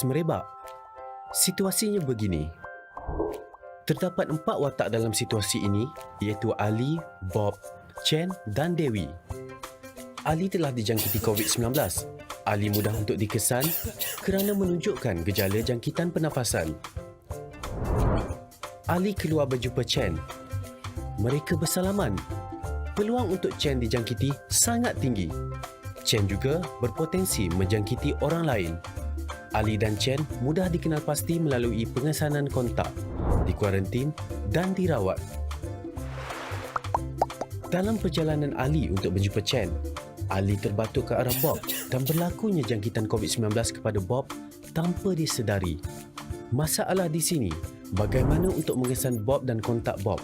merebak. Situasinya begini. Terdapat 4 watak dalam situasi ini, iaitu Ali, Bob, Chen dan Dewi. Ali telah dijangkiti COVID-19. Ali mudah untuk dikesan kerana menunjukkan gejala jangkitan pernafasan. Ali keluar berjumpa Chen. Mereka bersalaman. Peluang untuk Chen dijangkiti sangat tinggi. Chen juga berpotensi menjangkiti orang lain. Ali dan Chen mudah dikenal pasti melalui pengesanan kontak, dikuarantin dan dirawat. Dalam perjalanan Ali untuk berjumpa Chen, Ali terbatuk ke arah Bob dan berlakunya jangkitan COVID-19 kepada Bob tanpa disedari. Masalah di sini, bagaimana untuk mengesan Bob dan kontak Bob?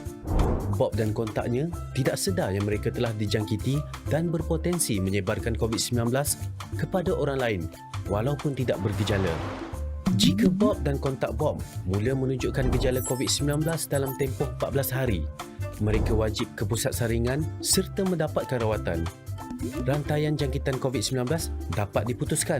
Bob dan kontaknya tidak sedar yang mereka telah dijangkiti dan berpotensi menyebarkan COVID-19 kepada orang lain walaupun tidak bergejala. Jika Bob dan kontak Bob mula menunjukkan gejala COVID-19 dalam tempoh 14 hari, mereka wajib ke pusat saringan serta mendapatkan rawatan. Rantaian jangkitan COVID-19 dapat diputuskan.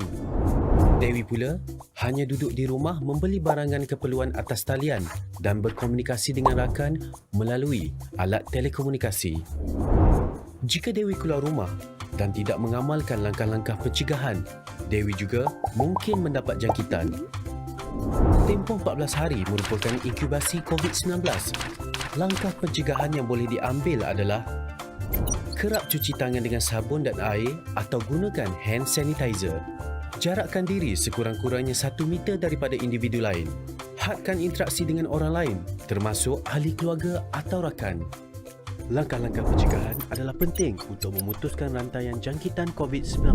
Dewi pula hanya duduk di rumah membeli barangan keperluan atas talian dan berkomunikasi dengan rakan melalui alat telekomunikasi. Jika Dewi keluar rumah dan tidak mengamalkan langkah-langkah pencegahan, Dewi juga mungkin mendapat jangkitan. Tempoh 14 hari merupakan inkubasi COVID-19. Langkah pencegahan yang boleh diambil adalah kerap cuci tangan dengan sabun dan air atau gunakan hand sanitizer. Jarakkan diri sekurang-kurangnya 1 meter daripada individu lain. Hadkan interaksi dengan orang lain, termasuk ahli keluarga atau rakan. Langkah-langkah pencegahan adalah penting untuk memutuskan rantaian jangkitan COVID-19.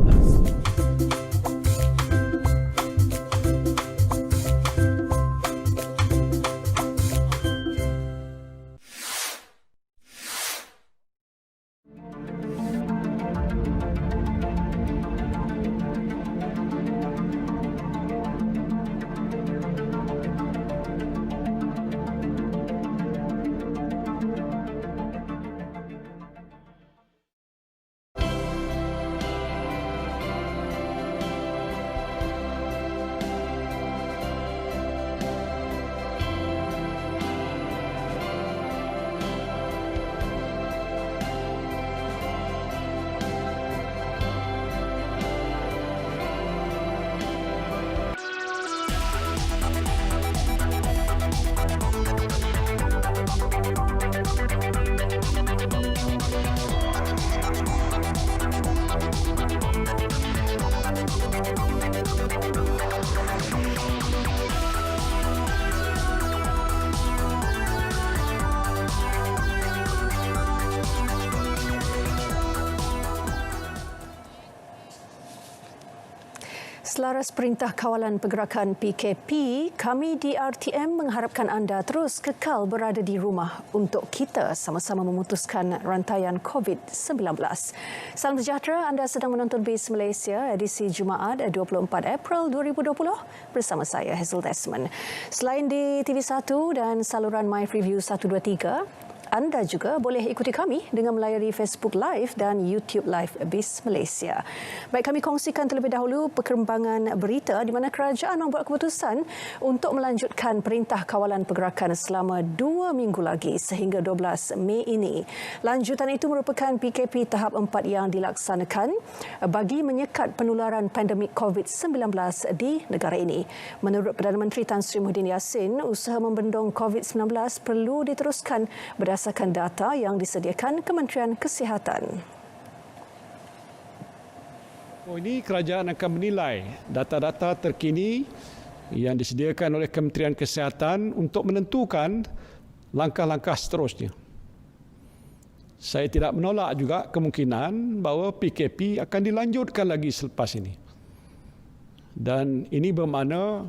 Selaras Perintah Kawalan Pergerakan PKP, kami di RTM mengharapkan anda terus kekal berada di rumah untuk kita sama-sama memutuskan rantaian COVID-19. Salam sejahtera, anda sedang menonton Base Malaysia edisi Jumaat 24 April 2020 bersama saya Hazel Desmond. Selain di TV1 dan saluran My Review 123, anda juga boleh ikuti kami dengan melayari Facebook Live dan YouTube Live Base Malaysia. Baik, kami kongsikan terlebih dahulu perkembangan berita di mana kerajaan membuat keputusan untuk melanjutkan Perintah Kawalan Pergerakan selama 2 minggu lagi sehingga 12 Mei ini. Lanjutan itu merupakan PKP tahap 4 yang dilaksanakan bagi menyekat penularan pandemik COVID-19 di negara ini. Menurut Perdana Menteri Tan Sri Muhyiddin Yassin, usaha membendung COVID-19 perlu diteruskan berdasarkan data yang disediakan Kementerian Kesihatan. Ini kerajaan akan menilai data-data terkini yang disediakan oleh Kementerian Kesihatan untuk menentukan langkah-langkah seterusnya. Saya tidak menolak juga kemungkinan bahawa PKP akan dilanjutkan lagi selepas ini. Dan ini bermakna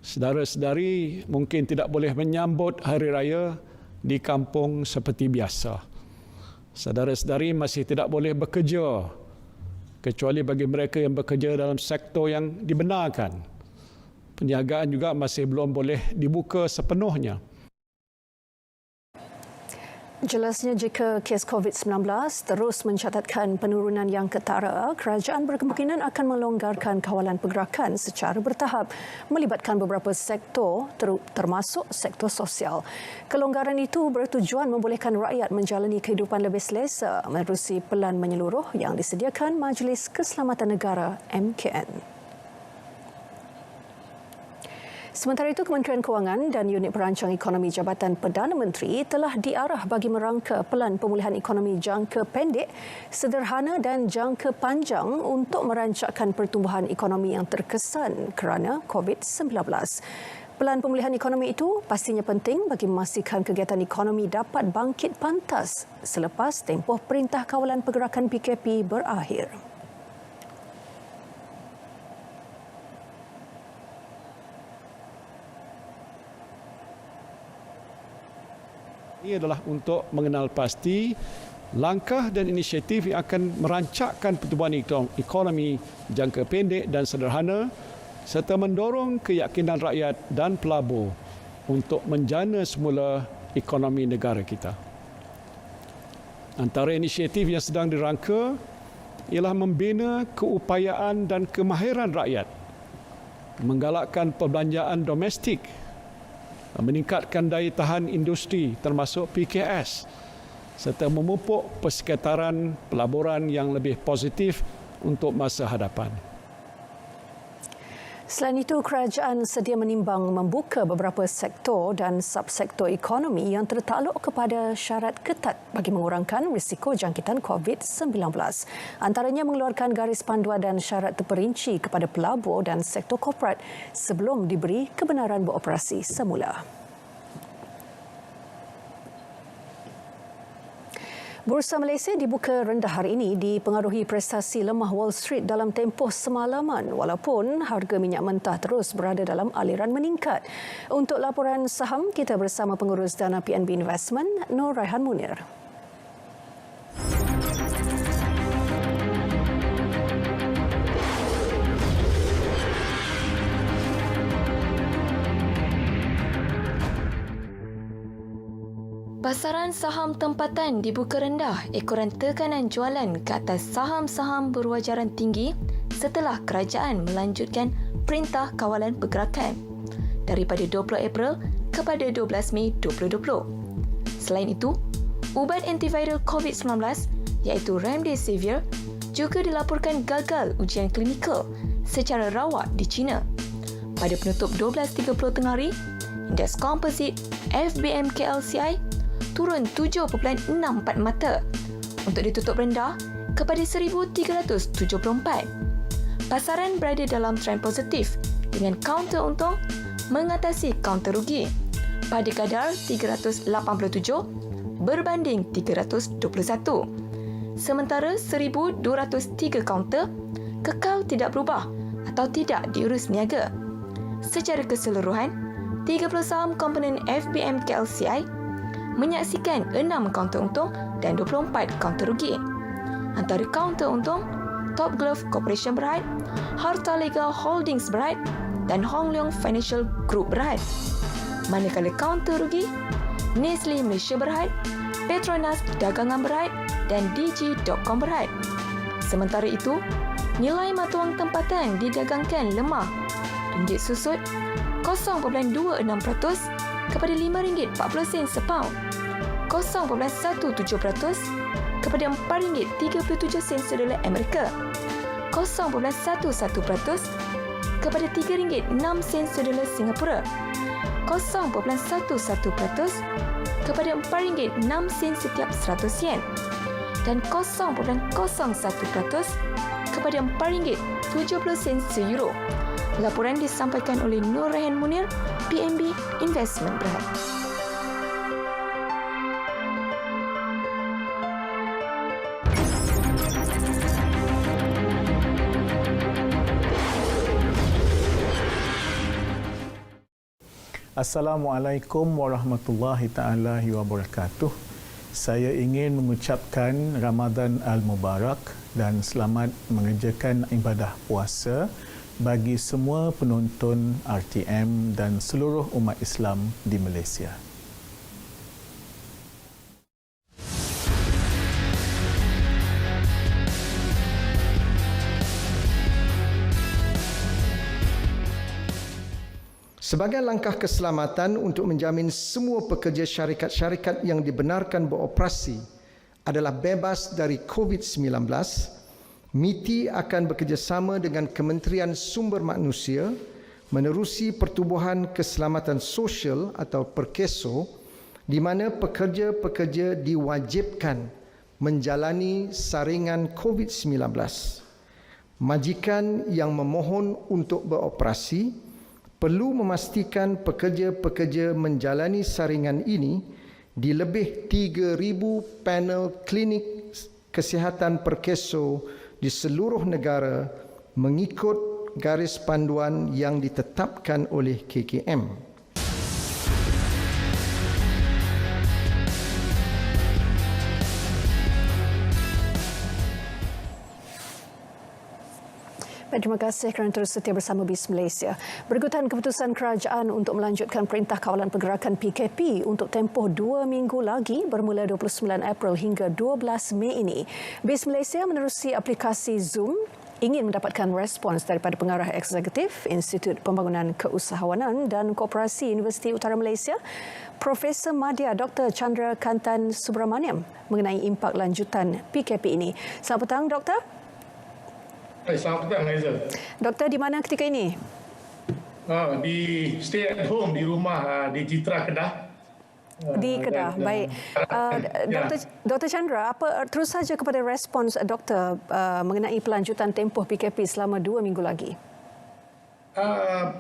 saudara-saudari mungkin tidak boleh menyambut hari raya di kampung seperti biasa. Saudara-saudari masih tidak boleh bekerja kecuali bagi mereka yang bekerja dalam sektor yang dibenarkan. Perniagaan juga masih belum boleh dibuka sepenuhnya. Jelasnya jika kes COVID-19 terus mencatatkan penurunan yang ketara, kerajaan berkemungkinan akan melonggarkan kawalan pergerakan secara bertahap melibatkan beberapa sektor termasuk sektor sosial. Kelonggaran itu bertujuan membolehkan rakyat menjalani kehidupan lebih selesa menerusi pelan menyeluruh yang disediakan Majlis Keselamatan Negara MKN. Sementara itu, Kementerian Kewangan dan Unit Perancang Ekonomi Jabatan Perdana Menteri telah diarah bagi merangka pelan pemulihan ekonomi jangka pendek, sederhana dan jangka panjang untuk merancakkan pertumbuhan ekonomi yang terkesan kerana COVID-19. Pelan pemulihan ekonomi itu pastinya penting bagi memastikan kegiatan ekonomi dapat bangkit pantas selepas tempoh Perintah Kawalan Pergerakan PKP berakhir. Ini adalah untuk mengenal pasti langkah dan inisiatif yang akan merancakkan pertumbuhan ekonomi jangka pendek dan sederhana serta mendorong keyakinan rakyat dan pelabur untuk menjana semula ekonomi negara kita. Antara inisiatif yang sedang dirangka ialah membina keupayaan dan kemahiran rakyat, menggalakkan perbelanjaan domestik, meningkatkan daya tahan industri termasuk PKS serta memupuk persekitaran pelaburan yang lebih positif untuk masa hadapan. Selain itu, kerajaan sedia menimbang membuka beberapa sektor dan subsektor ekonomi yang tertakluk kepada syarat ketat bagi mengurangkan risiko jangkitan COVID-19. Antaranya mengeluarkan garis panduan dan syarat terperinci kepada pelabur dan sektor korporat sebelum diberi kebenaran beroperasi semula. Bursa Malaysia dibuka rendah hari ini dipengaruhi prestasi lemah Wall Street dalam tempoh semalaman walaupun harga minyak mentah terus berada dalam aliran meningkat. Untuk laporan saham, kita bersama pengurus dana PNB Investment, Nur Raihan Munir. Pasaran saham tempatan dibuka rendah ekoran tekanan jualan ke atas saham-saham berwajaran tinggi setelah kerajaan melanjutkan Perintah Kawalan Pergerakan daripada 20 April kepada 12 Mei 2020. Selain itu, ubat antiviral COVID-19 iaitu Remdesivir juga dilaporkan gagal ujian klinikal secara rawat di China. Pada penutup 12.30 tengah hari, indeks komposit FBM KLCI turun 7.64 mata untuk ditutup rendah kepada 1,374. Pasaran berada dalam trend positif dengan kaunter untung mengatasi kaunter rugi pada kadar 387 berbanding 321. Sementara 1,203 kaunter kekal tidak berubah atau tidak diurus niaga. Secara keseluruhan, 30 saham komponen FBM KLCI menyaksikan 6 kaunter untung dan 24 kaunter rugi. Antara kaunter untung, Top Glove Corporation berhad, Harta Legal Holdings berhad dan Hong Leong Financial Group berhad. Manakala kaunter rugi, Nestle Malaysia berhad, Petronas Dagangan berhad dan DG.com berhad. Sementara itu, nilai mata wang tempatan didagangkan lemah. Ringgit susut 0.26% kepada RM5.40 sepaun, 0.17% kepada RM4.37 sedolar Amerika, 0.11% kepada RM3.06 sedolar Singapura, 0.11% kepada RM4.06 setiap 100 yen dan 0.01% kepada RM4.70 se-euro. Laporan disampaikan oleh Nur Raihan Munir, PNB Investment Berhad. Assalamualaikum warahmatullahi taala wabarakatuh. Saya ingin mengucapkan Ramadan Al-Mubarak dan selamat mengerjakan ibadah puasa bagi semua penonton RTM dan seluruh umat Islam di Malaysia. Sebagai langkah keselamatan untuk menjamin semua pekerja syarikat-syarikat yang dibenarkan beroperasi adalah bebas dari COVID-19, MITI akan bekerjasama dengan Kementerian Sumber Manusia menerusi Pertubuhan Keselamatan Sosial atau PERKESO di mana pekerja-pekerja diwajibkan menjalani saringan COVID-19. Majikan yang memohon untuk beroperasi perlu memastikan pekerja-pekerja menjalani saringan ini di lebih 3,000 panel klinik kesihatan PERKESO di seluruh negara mengikut garis panduan yang ditetapkan oleh KKM. Terima kasih kerana terus setia bersama BIS Malaysia. Berikutan keputusan kerajaan untuk melanjutkan Perintah Kawalan Pergerakan PKP untuk tempoh 2 minggu lagi bermula 29 April hingga 12 Mei ini. BIS Malaysia menerusi aplikasi Zoom ingin mendapatkan respons daripada Pengarah Eksekutif Institut Pembangunan Keusahawanan dan Koperasi Universiti Utara Malaysia, Profesor Madya Dr. Chandra Kantan Subramaniam mengenai impak lanjutan PKP ini. Selamat petang, Doktor. Selamat petang, Haizal. Doktor, di mana ketika ini? Di stay at home di rumah di Citra Kedah. Di Kedah, baik. Dr. Chandra, apa terus saja kepada respons doktor mengenai pelanjutan tempoh PKP selama 2 minggu lagi?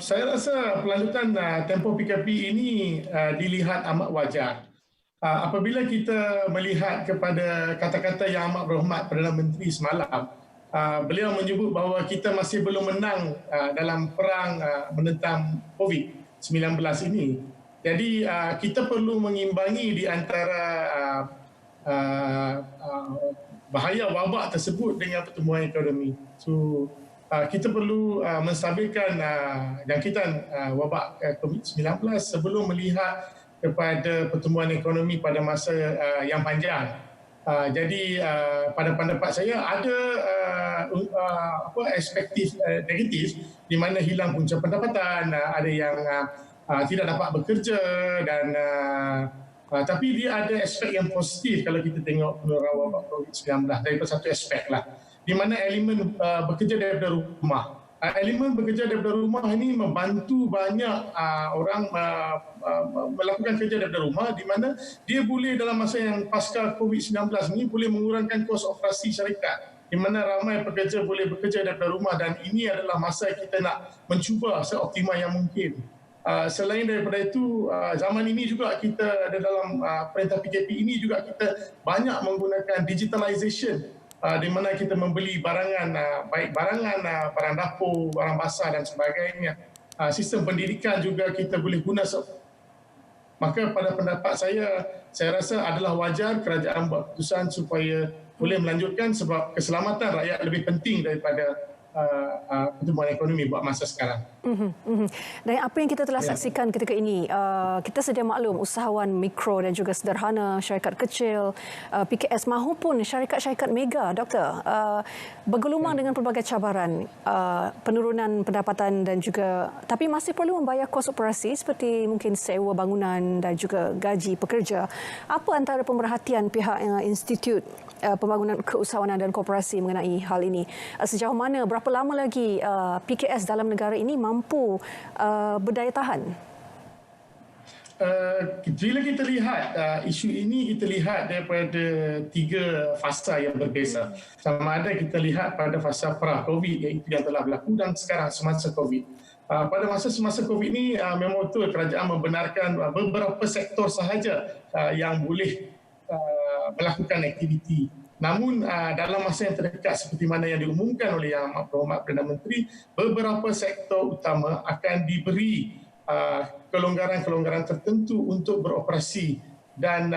Saya rasa pelanjutan tempoh PKP ini dilihat amat wajar. Apabila kita melihat kepada kata-kata yang amat berhormat Perdana Menteri semalam, beliau menyebut bahawa kita masih belum menang dalam perang menentang COVID-19 ini. Jadi kita perlu mengimbangi di antara bahaya wabak tersebut dengan pertumbuhan ekonomi. So kita perlu menstabilkan jangkitan wabak COVID-19 sebelum melihat kepada pertumbuhan ekonomi pada masa yang panjang. Jadi pada pendapat saya ada aspektif negatif di mana hilang punca pendapatan, ada yang tidak dapat bekerja dan tapi dia ada aspek yang positif kalau kita tengok penularan wabak COVID-19 daripada satu aspek lah, di mana elemen bekerja daripada rumah. Elemen bekerja daripada rumah ini membantu banyak orang melakukan kerja daripada rumah, di mana dia boleh dalam masa yang pasca COVID-19 ini boleh mengurangkan kos operasi syarikat, di mana ramai pekerja boleh bekerja daripada rumah, dan ini adalah masa kita nak mencuba seoptimal yang mungkin. Selain daripada itu, zaman ini juga kita dalam perintah PKP ini juga kita banyak menggunakan digitalization, di mana kita membeli barangan, baik barangan, barang dapur, barang basah dan sebagainya. Sistem pendidikan juga kita boleh guna. Maka pada pendapat saya rasa adalah wajar kerajaan buat keputusan supaya boleh melanjutkan, sebab keselamatan rakyat lebih penting daripada pertumbuhan ekonomi buat masa sekarang. Dan apa yang kita telah saksikan ketika ini, kita sedia maklum usahawan mikro dan juga sederhana, syarikat kecil, PKS mahupun syarikat-syarikat mega, Doktor, bergelumang dengan pelbagai cabaran, penurunan pendapatan dan juga tapi masih perlu membayar kos operasi seperti mungkin sewa bangunan dan juga gaji pekerja. Apa antara pemerhatian pihak Institut Pembangunan Keusahawanan dan Koperasi mengenai hal ini? Sejauh mana, berapa lama lagi PKS dalam negara ini mampu berdaya tahan? Bila kita lihat isu ini, kita lihat daripada 3 fasa yang berbeza. Sama ada kita lihat pada fasa pra-COVID, iaitu yang telah berlaku, dan sekarang semasa COVID. Pada semasa COVID ini memang betul kerajaan membenarkan beberapa sektor sahaja yang boleh melakukan aktiviti. Namun dalam masa yang terdekat seperti mana yang diumumkan oleh Yang Amat Berhormat Perdana Menteri, beberapa sektor utama akan diberi kelonggaran-kelonggaran tertentu untuk beroperasi, dan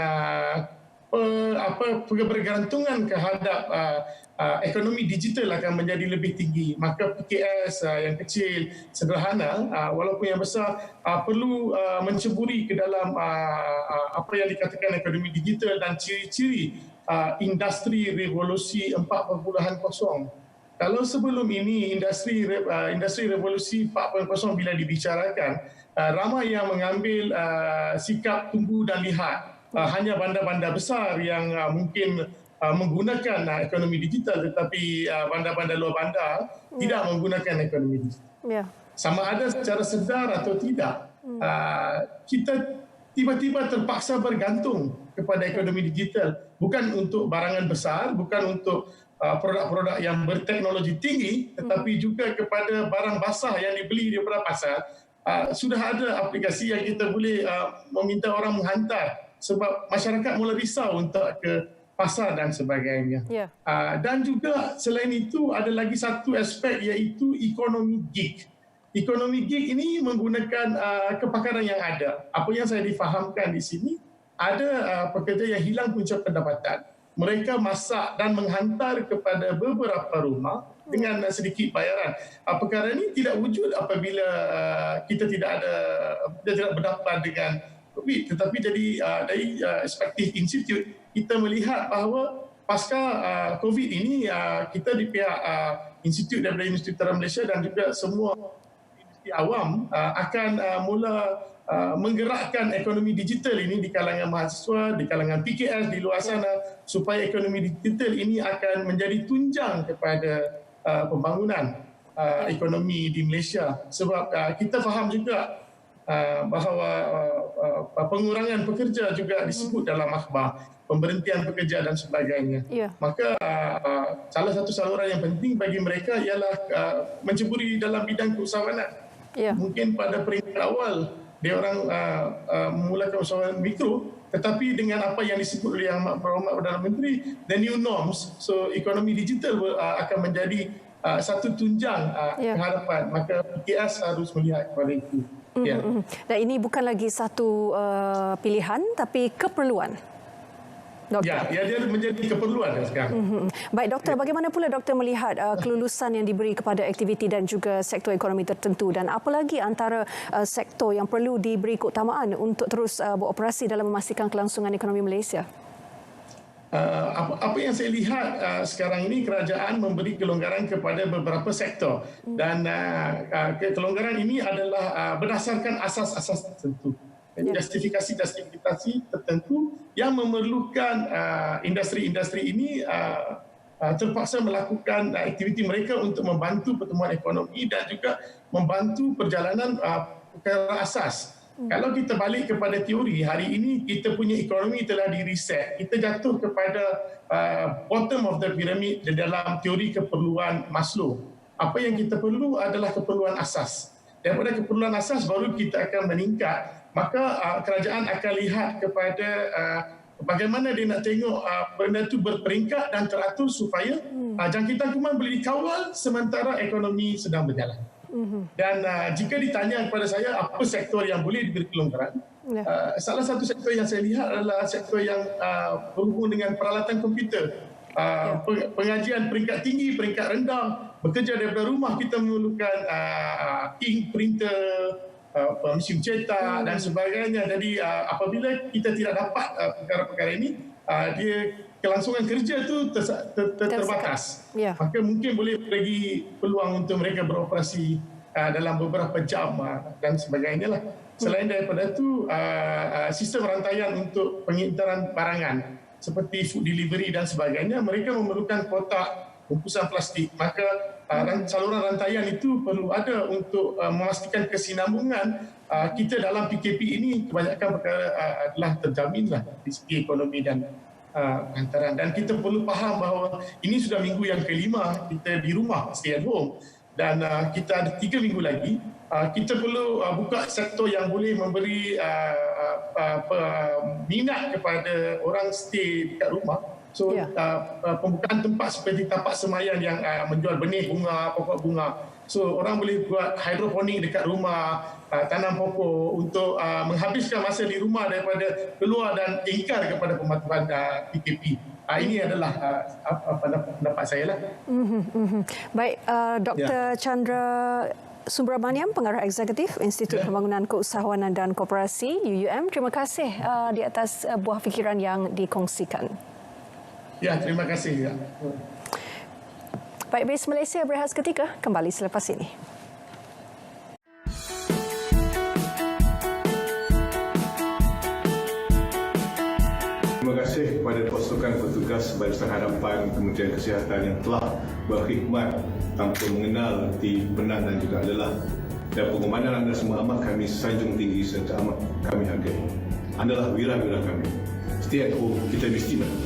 bergantungan terhadap ekonomi digital akan menjadi lebih tinggi. Maka PKS yang kecil, sederhana, walaupun yang besar, perlu menceburi ke dalam apa yang dikatakan ekonomi digital dan ciri-ciri industri revolusi 4.0. Kalau sebelum ini industri revolusi 4.0 bila dibicarakan, ramai yang mengambil sikap tunggu dan lihat. Hanya bandar-bandar besar yang mungkin menggunakan ekonomi digital, tetapi bandar-bandar luar bandar tidak menggunakan ekonomi digital. Sama ada secara sedar atau tidak, kita tiba-tiba terpaksa bergantung kepada ekonomi digital. Bukan untuk barangan besar, bukan untuk produk-produk yang berteknologi tinggi, tetapi juga kepada barang basah yang dibeli daripada pasar. Sudah ada aplikasi yang kita boleh meminta orang menghantar sebab masyarakat mula risau untuk ke pasar dan sebagainya. Dan juga selain itu ada lagi satu aspek iaitu ekonomi gig. Ekonomi gig ini menggunakan kepakaran yang ada. Apa yang saya difahamkan di sini, ada pekerja yang hilang punca pendapatan. Mereka masak dan menghantar kepada beberapa rumah dengan sedikit bayaran. Perkara ini tidak wujud apabila kita tidak berdaftar dengan COVID. Tetapi dari perspektif institut, kita melihat bahawa pasca COVID ini, kita di pihak institut daripada Institut Tentera Malaysia dan juga semua industri awam akan mula menggerakkan ekonomi digital ini di kalangan mahasiswa, di kalangan PKS di luar sana, supaya ekonomi digital ini akan menjadi tunjang kepada pembangunan ekonomi di Malaysia. Sebab kita faham juga bahawa pengurangan pekerja juga disebut dalam akhbar, pemberhentian pekerja dan sebagainya. Maka salah satu saluran yang penting bagi mereka ialah menceburi dalam bidang keusahawanan. Mungkin pada peringkat awal dia orang memulakan usahawan mikro, tetapi dengan apa yang disebut oleh Yang Berhormat Perdana Menteri, the new norms, so ekonomi digital akan menjadi satu tunjang kehadapan. Maka PKS harus melihat kepada itu. Dan ini bukan lagi satu pilihan tapi keperluan. Doktor. Ya, dia menjadi keperluan sekarang. Baik, Doktor, bagaimana pula Doktor melihat kelulusan yang diberi kepada aktiviti dan juga sektor ekonomi tertentu, dan apa lagi antara sektor yang perlu diberi keutamaan untuk terus beroperasi dalam memastikan kelangsungan ekonomi Malaysia? Apa yang saya lihat sekarang ini, kerajaan memberi kelonggaran kepada beberapa sektor, dan kelonggaran ini adalah berdasarkan asas-asas tertentu. Justifikasi tertentu yang memerlukan industri-industri ini terpaksa melakukan aktiviti mereka untuk membantu pertumbuhan ekonomi dan juga membantu perjalanan perkara asas. Kalau kita balik kepada teori, hari ini kita punya ekonomi telah di-reset. Kita jatuh kepada bottom of the pyramid dalam teori keperluan Maslow. Apa yang kita perlu adalah keperluan asas. Daripada keperluan asas baru kita akan meningkat. Maka kerajaan akan lihat kepada bagaimana dia nak tengok benda itu berperingkat dan teratur supaya jangkitan kuman boleh dikawal sementara ekonomi sedang berjalan. Dan jika ditanya kepada saya apa sektor yang boleh diberi kelonggaran, salah satu sektor yang saya lihat adalah sektor yang berhubung dengan peralatan komputer. Pengajian peringkat tinggi, peringkat rendah, bekerja daripada rumah, kita memerlukan ink, printer, mesin cetak dan sebagainya. Jadi apabila kita tidak dapat perkara-perkara ini, dia kelangsungan kerja itu terbatas. Maka mungkin boleh bagi peluang untuk mereka beroperasi dalam beberapa jam dan sebagainya lah. Selain daripada itu, sistem rantaian untuk pengintaran barangan seperti food delivery dan sebagainya, mereka memerlukan kotak bungkusan plastik. Maka saluran rantaian itu perlu ada untuk memastikan kesinambungan kita dalam PKP ini. Kebanyakan perkara adalah terjaminlah di segi ekonomi dan hantaran. Dan kita perlu faham bahawa ini sudah minggu yang kelima kita di rumah, stay at home. Dan kita ada 3 minggu lagi. Kita perlu buka sektor yang boleh memberi minat kepada orang stay dekat rumah. So, pembukaan tempat seperti tapak semayan yang menjual benih bunga, pokok bunga. So, orang boleh buat hidroponik dekat rumah, tanam pokok untuk menghabiskan masa di rumah daripada keluar dan ingkar kepada pematuhan PKP. Ini adalah pendapat saya lah. Baik, Dr. Chandra Subramaniam, Pengarah Eksekutif Institut Pembangunan Keusahawanan dan Koperasi UUM. Terima kasih di atas buah fikiran yang dikongsikan. Ya, terima kasih. Baik, Base Malaysia berehat seketika, kembali selepas ini. Terima kasih kepada pasukan petugas Barisan Hadapan Kementerian Kesihatan yang telah berkhidmat tanpa mengenal erti penat dan juga lelah. Dan pengorbanan anda semua amat kami sanjung tinggi serta amat kami hargai. Anda lah wira-wira kami. Stay at home, kita mesti menang.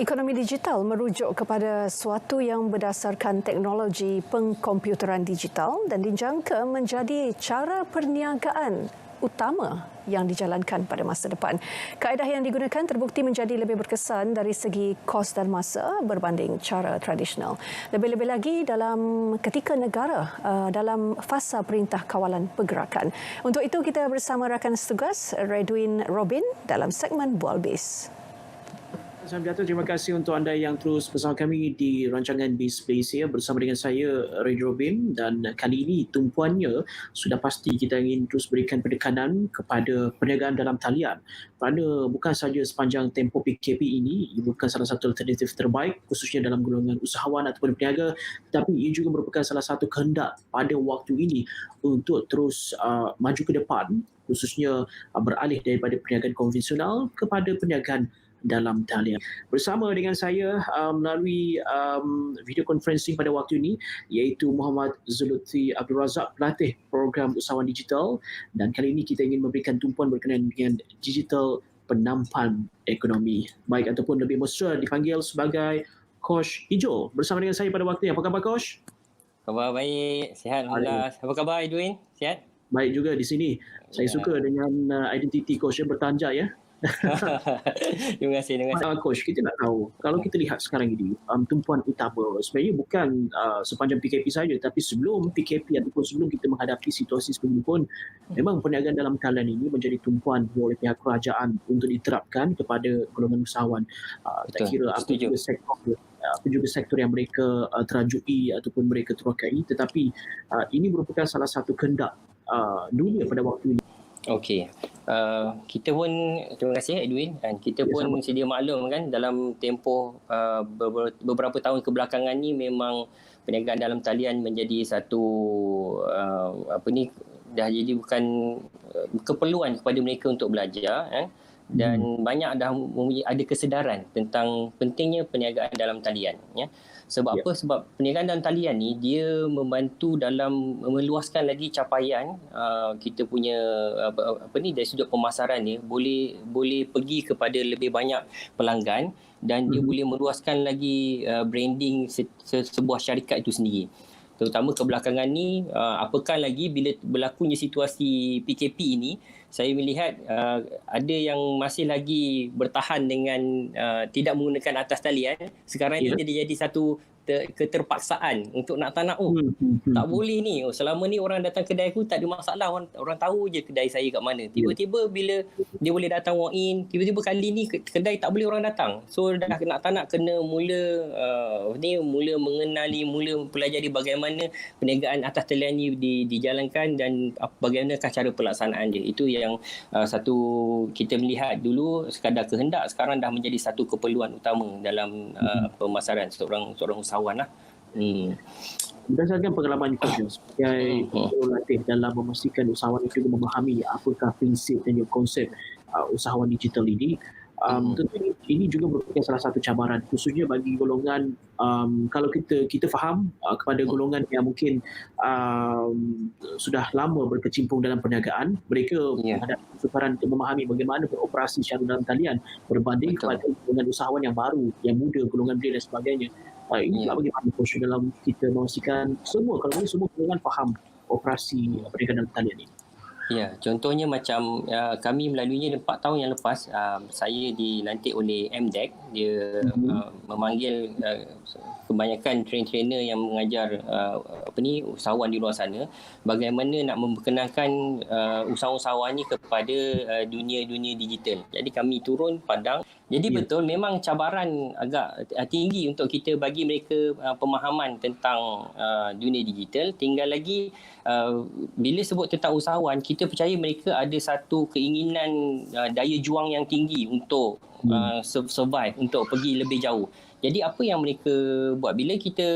Ekonomi digital merujuk kepada suatu yang berdasarkan teknologi pengkomputeran digital dan dijangka menjadi cara perniagaan utama yang dijalankan pada masa depan. Kaedah yang digunakan terbukti menjadi lebih berkesan dari segi kos dan masa berbanding cara tradisional. Lebih-lebih lagi dalam ketika negara dalam fasa Perintah Kawalan Pergerakan. Untuk itu kita bersama rakan setugas Redwin Robin dalam segmen Bual Base. Assalamualaikum, terima kasih untuk anda yang terus bersama kami di rancangan Base Malaysia bersama dengan saya Ray Robin, dan kali ini tumpuannya sudah pasti kita ingin terus berikan penekanan kepada perniagaan dalam talian, kerana bukan sahaja sepanjang tempoh PKP ini ia bukan salah satu alternatif terbaik khususnya dalam golongan usahawan ataupun peniaga, tetapi ia juga merupakan salah satu kehendak pada waktu ini untuk terus maju ke depan, khususnya beralih daripada perniagaan konvensional kepada perniagaan dalam talian. Bersama dengan saya melalui video conferencing pada waktu ini iaitu Muhammad Zulutfi Abdul Razak, pelatih program usahawan digital, dan kali ini kita ingin memberikan tumpuan berkenaan dengan digital penampan ekonomi. Baik, ataupun lebih mesra dipanggil sebagai Coach Ijo bersama dengan saya pada waktu ini. Apa khabar Coach? Khabar baik, sihat alhamdulillah. Apa khabar Edwin? Sihat? Baik juga di sini. Saya suka dengan identiti Coach yang bertanjak ya. Terima kasih. Coach, kita nak tahu, kalau kita lihat sekarang ini, tumpuan utama sebenarnya bukan sepanjang PKP saja, tapi sebelum PKP ataupun sebelum kita menghadapi situasi sebelum ini pun, memang perniagaan dalam talian ini menjadi tumpuan oleh pihak kerajaan untuk diterapkan kepada golongan usahawan. Tak kira apa juga sektor yang mereka terajui ataupun mereka terokai, tetapi ini merupakan salah satu kehendak dunia pada waktu ini. Okey. Kita pun terima kasih Edwin, dan kita pun sedia maklum kan dalam tempoh beberapa tahun kebelakangan ni memang perniagaan dalam talian menjadi satu dah jadi bukan keperluan kepada mereka untuk belajar dan banyak dah ada kesedaran tentang pentingnya perniagaan dalam talian ya. Sebab apa? Sebab perniagaan dalam talian ni dia membantu dalam meluaskan lagi capaian kita punya dari sudut pemasaran ni boleh pergi kepada lebih banyak pelanggan, dan dia boleh meluaskan lagi branding sebuah syarikat itu sendiri. Terutama kebelakangan ni, apakah lagi bila berlakunya situasi PKP ini, saya melihat ada yang masih lagi bertahan dengan tidak menggunakan atas talian. Sekarang ini dia jadi satu keterpaksaan untuk nak tak nak tak boleh ni, selama ni orang datang kedai aku tak ada masalah, orang tahu je kedai saya kat mana. Tiba-tiba bila dia boleh datang walk in, tiba-tiba kali ni kedai tak boleh orang datang, so dah nak tak nak kena mula mengenali, mula mempelajari bagaimana perniagaan atas talian ni dijalankan dan bagaimanakah cara pelaksanaan dia. Itu yang satu kita melihat dulu sekadar kehendak, sekarang dah menjadi satu keperluan utama dalam pemasaran seorang usahawan lah. Berdasarkan pengalaman Coach sebagai pelatih dalam memastikan usahawan itu memahami apakah prinsip dan konsep usahawan digital ini, tentu ini juga merupakan salah satu cabaran khususnya bagi golongan kalau kita faham kepada golongan yang mungkin sudah lama berkecimpung dalam perniagaan, mereka ada kesukaran untuk memahami bagaimana beroperasi secara dalam talian berbanding kepada golongan usahawan yang baru, yang muda, golongan belia dan sebagainya. Ini bagaimana Coach dalam kita memastikan semua golongan faham operasi perniagaan dalam talian ini? Ya, contohnya macam kami melaluinya 4 tahun yang lepas, saya dilantik oleh MDEC. Dia memanggil kebanyakan trainer yang mengajar usahawan di luar sana bagaimana nak memperkenalkan usahawan-usahawan ni kepada dunia-dunia digital. Jadi kami turun padang. Jadi betul memang cabaran agak tinggi untuk kita bagi mereka pemahaman tentang dunia digital. Tinggal lagi bila sebut tentang usahawan, kita percaya mereka ada satu keinginan daya juang yang tinggi untuk survive, untuk pergi lebih jauh. Jadi apa yang mereka buat bila kita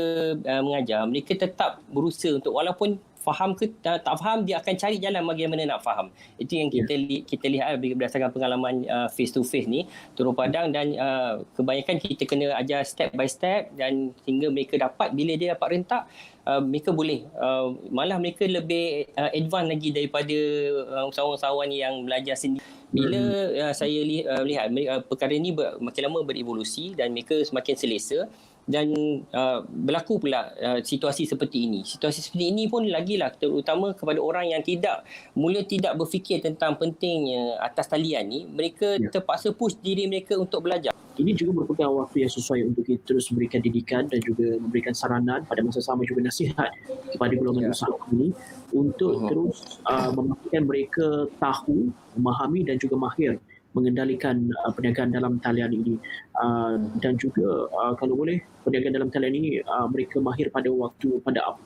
mengajar, mereka tetap berusaha untuk walaupun faham ke tak faham, dia akan cari jalan bagaimana nak faham. Itu yang kita lihat berdasarkan pengalaman face to face ni turun padang, dan kebanyakan kita kena ajar step by step, dan sehingga mereka dapat, bila dia dapat rentak, mereka boleh malah mereka lebih advance lagi daripada usahawan-usahawan yang belajar sendiri. Bila saya lihat perkara ini makin lama berevolusi dan mereka semakin selesa, dan berlaku pula situasi seperti ini. Situasi seperti ini pun lagilah terutama kepada orang yang mula tidak berfikir tentang pentingnya atas talian ni, mereka terpaksa push diri mereka untuk belajar. Ini juga merupakan waktu yang sesuai untuk kita terus memberikan didikan dan juga memberikan saranan, pada masa sama juga nasihat kepada golongan usahawan ini untuk terus memastikan mereka tahu, memahami dan juga mahir mengendalikan perniagaan dalam talian ini, dan juga kalau boleh perniagaan dalam talian ini mereka mahir pada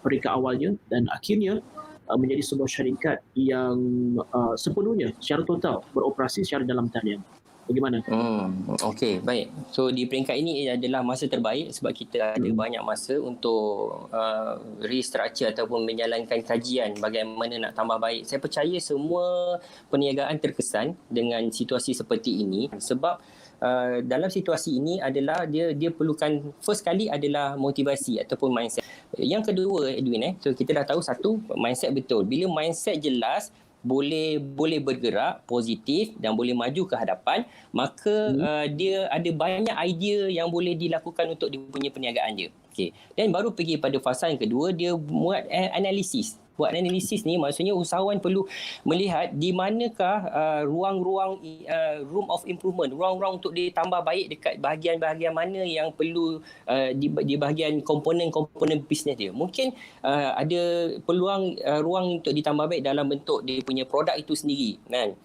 peringkat awalnya dan akhirnya menjadi sebuah syarikat yang sepenuhnya secara total beroperasi secara dalam talian. Bagaimana? Okey, baik. So di peringkat ini adalah masa terbaik sebab kita ada banyak masa untuk restructure ataupun menjalankan kajian bagaimana nak tambah baik. Saya percaya semua perniagaan terkesan dengan situasi seperti ini sebab dalam situasi ini adalah dia perlukan, first kali adalah motivasi ataupun mindset. Yang kedua, Edwin, so kita dah tahu satu, mindset betul. Bila mindset jelas, boleh bergerak positif dan boleh maju ke hadapan, maka dia ada banyak idea yang boleh dilakukan untuk dia punya perniagaan dia. Okey. Dan baru pergi pada fasa yang kedua, dia buat analisis. Buat analisis ni maksudnya usahawan perlu melihat di manakah ruang-ruang room of improvement, ruang-ruang untuk ditambah baik dekat bahagian-bahagian mana yang perlu di bahagian komponen bisnes dia. Mungkin ada peluang ruang untuk ditambah baik dalam bentuk dia punya produk itu sendiri, kan?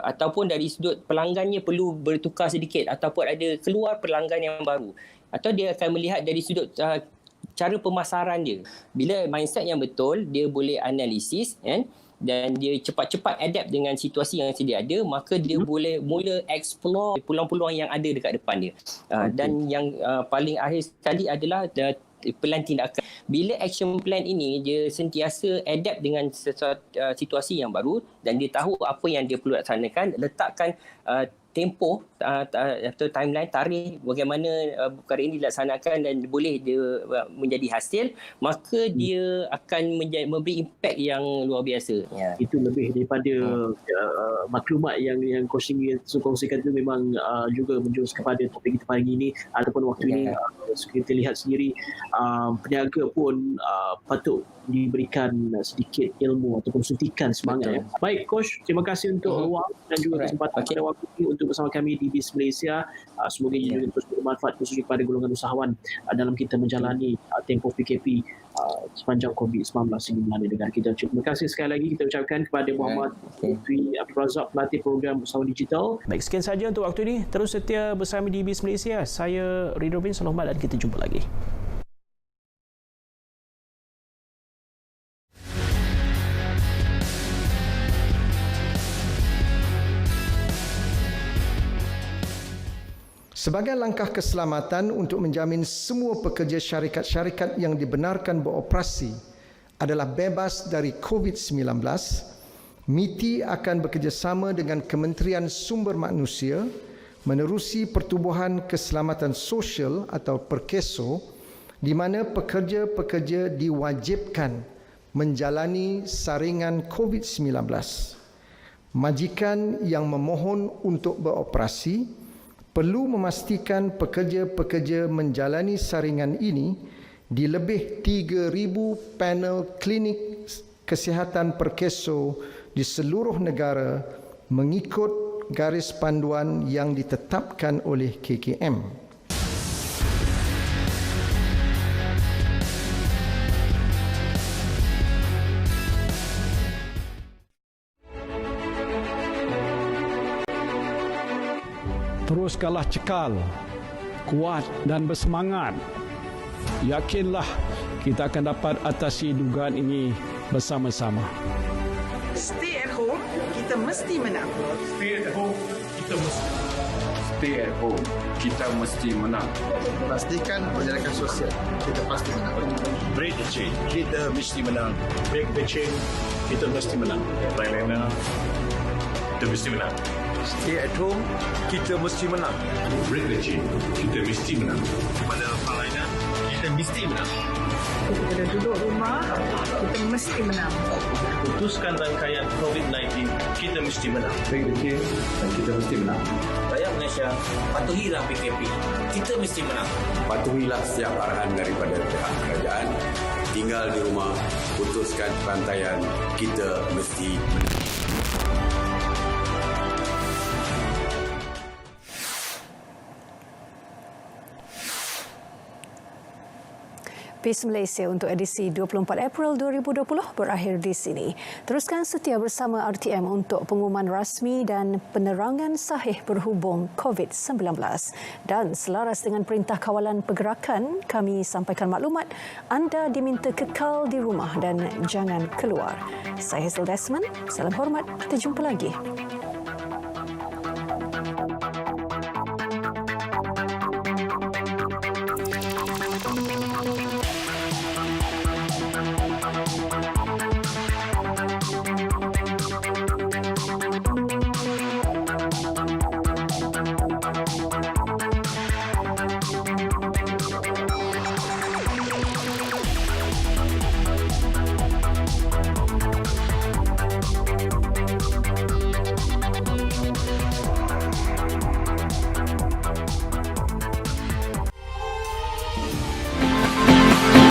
Ataupun dari sudut pelanggannya perlu bertukar sedikit ataupun ada keluar pelanggan yang baru. Atau dia akan melihat dari sudut cara pemasaran dia. Bila mindset yang betul, dia boleh analisis, kan? Dan dia cepat-cepat adapt dengan situasi yang sedia ada, maka dia boleh mula explore peluang-peluang yang ada dekat depan dia. Dan yang paling akhir sekali adalah plan tindakan. Bila action plan ini dia sentiasa adapt dengan situasi yang baru dan dia tahu apa yang dia perlu laksanakan, letakkan tempoh atau timeline, tarikh bagaimana perkara ini dilaksanakan dan boleh dia menjadi hasil, maka dia akan memberi impact yang luar biasa. Itu lebih daripada maklumat yang kongsikan itu memang juga menjurus kepada topik kita pagi ini ataupun waktu ini. Kita lihat sendiri peniaga pun patut diberikan sedikit ilmu ataupun suntikan semangat. Baik Coach, terima kasih untuk ruang dan juga kesempatan pada waktu ini untuk bersama kami di BIS Malaysia. Semoga ia juga terus bermanfaat khususnya kepada golongan usahawan dalam kita menjalani tempoh PKP sepanjang COVID-19 ini melanda negara kita. Terima kasih sekali lagi kita ucapkan kepada Muhammad Lutfi Abdul Razak, pelatih program usahawan digital. Baik, sekian saja untuk waktu ini. Terus setia bersama di BIS Malaysia. Saya Ridho bin Selamat dan kita jumpa lagi. Sebagai langkah keselamatan untuk menjamin semua pekerja syarikat-syarikat yang dibenarkan beroperasi adalah bebas dari COVID-19, MITI akan bekerjasama dengan Kementerian Sumber Manusia menerusi Pertubuhan Keselamatan Sosial atau PERKESO, di mana pekerja-pekerja diwajibkan menjalani saringan COVID-19. Majikan yang memohon untuk beroperasi perlu memastikan pekerja-pekerja menjalani saringan ini di lebih 3,000 panel klinik kesihatan PERKESO di seluruh negara mengikut garis panduan yang ditetapkan oleh KKM. Teruskanlah cekal, kuat dan bersemangat. Yakinlah kita akan dapat atasi dugaan ini bersama-sama. Stay at home, kita mesti menang. Stay at home, kita mesti. Stay at home, kita mesti menang. Pastikan penjarakan sosial, kita pasti menang. Break the chain, kita mesti menang. Break the chain, kita mesti menang. Lain-lainnya, kita mesti menang. Stay at home, kita mesti menang. Break the chain, kita mesti menang. Pada hal lainnya, kita mesti menang. Kita duduk rumah, kita mesti menang. Putuskan rangkaian COVID-19, kita mesti menang. Break the chain dan kita mesti menang. Rakyat Malaysia, patuhilah PKP, kita mesti menang. Patuhilah setiap arahan daripada pihak kerajaan. Tinggal di rumah, putuskan rantaian, kita mesti menang. PIS Malaysia untuk edisi 24 April 2020 berakhir di sini. Teruskan setia bersama RTM untuk pengumuman rasmi dan penerangan sahih berhubung COVID-19. Dan selaras dengan Perintah Kawalan Pergerakan, kami sampaikan maklumat anda diminta kekal di rumah dan jangan keluar. Saya Hazel Desmond, salam hormat, kita jumpa lagi.